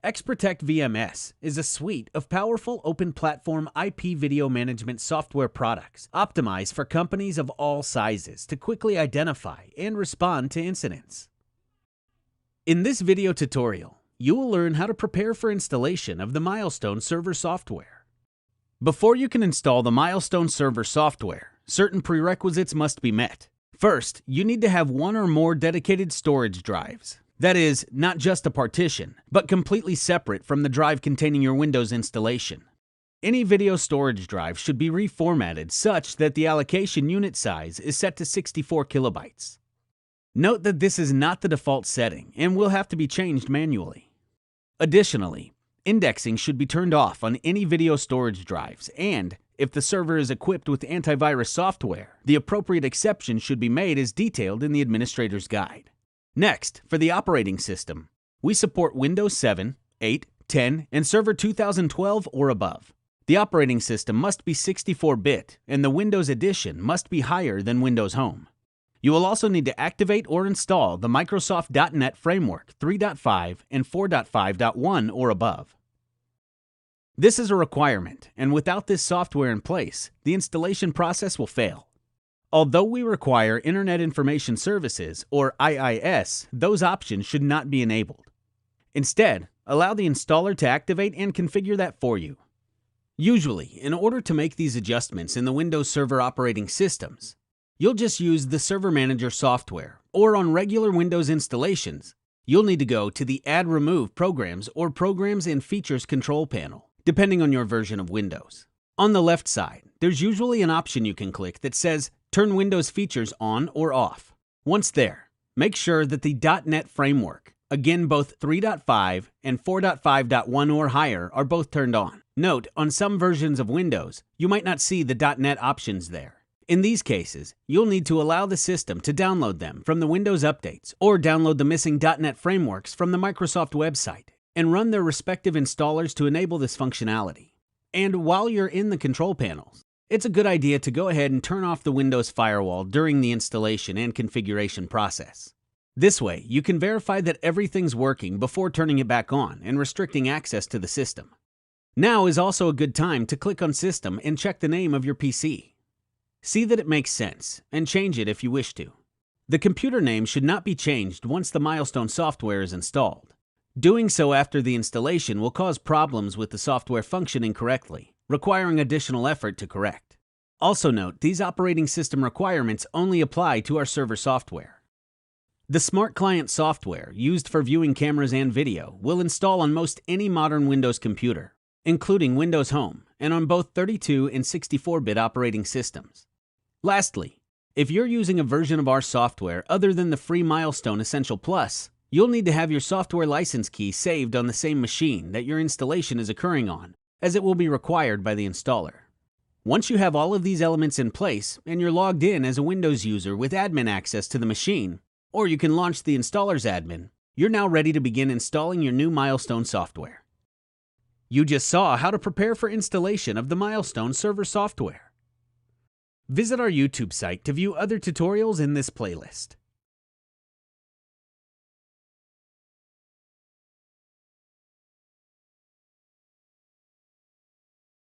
XProtect VMS is a suite of powerful open platform IP video management software products optimized for companies of all sizes to quickly identify and respond to incidents. In this video tutorial, you will learn how to prepare for installation of the Milestone Server software. Before you can install the Milestone Server software, certain prerequisites must be met. First, you need to have one or more dedicated storage drives. That is, not just a partition, but completely separate from the drive containing your Windows installation. Any video storage drive should be reformatted such that the allocation unit size is set to 64 kilobytes. Note that this is not the default setting and will have to be changed manually. Additionally, indexing should be turned off on any video storage drives, and if the server is equipped with antivirus software, the appropriate exception should be made as detailed in the administrator's guide. Next, for the operating system, we support Windows 7, 8, 10, and Server 2012 or above. The operating system must be 64-bit, and the Windows edition must be higher than Windows Home. You will also need to activate or install the Microsoft .NET Framework 3.5 and 4.5.1 or above. This is a requirement, and without this software in place, the installation process will fail. Although we require Internet Information Services, or IIS, those options should not be enabled. Instead, allow the installer to activate and configure that for you. Usually, in order to make these adjustments in the Windows Server operating systems, you'll just use the Server Manager software, or on regular Windows installations, you'll need to go to the Add Remove Programs or Programs and Features control panel, depending on your version of Windows. On the left side, there's usually an option you can click that says Turn Windows Features on or off. Once there, make sure that the .NET Framework, again both 3.5 and 4.5.1 or higher, are both turned on. Note, on some versions of Windows, you might not see the .NET options there. In these cases, you'll need to allow the system to download them from the Windows updates or download the missing .NET frameworks from the Microsoft website and run their respective installers to enable this functionality. And while you're in the control panels, it's a good idea to go ahead and turn off the Windows firewall during the installation and configuration process. This way, you can verify that everything's working before turning it back on and restricting access to the system. Now is also a good time to click on System and check the name of your PC. See that it makes sense, and change it if you wish to. The computer name should not be changed once the Milestone software is installed. Doing so after the installation will cause problems with the software functioning correctly, requiring additional effort to correct. Also note, these operating system requirements only apply to our server software. The Smart Client software, used for viewing cameras and video, will install on most any modern Windows computer, including Windows Home, and on both 32 and 64-bit operating systems. Lastly, if you're using a version of our software other than the free Milestone Essential Plus, you'll need to have your software license key saved on the same machine that your installation is occurring on, as it will be required by the installer. Once you have all of these elements in place and you're logged in as a Windows user with admin access to the machine, or you can launch the installer's admin, you're now ready to begin installing your new Milestone software. You just saw how to prepare for installation of the Milestone Server software. Visit our YouTube site to view other tutorials in this playlist.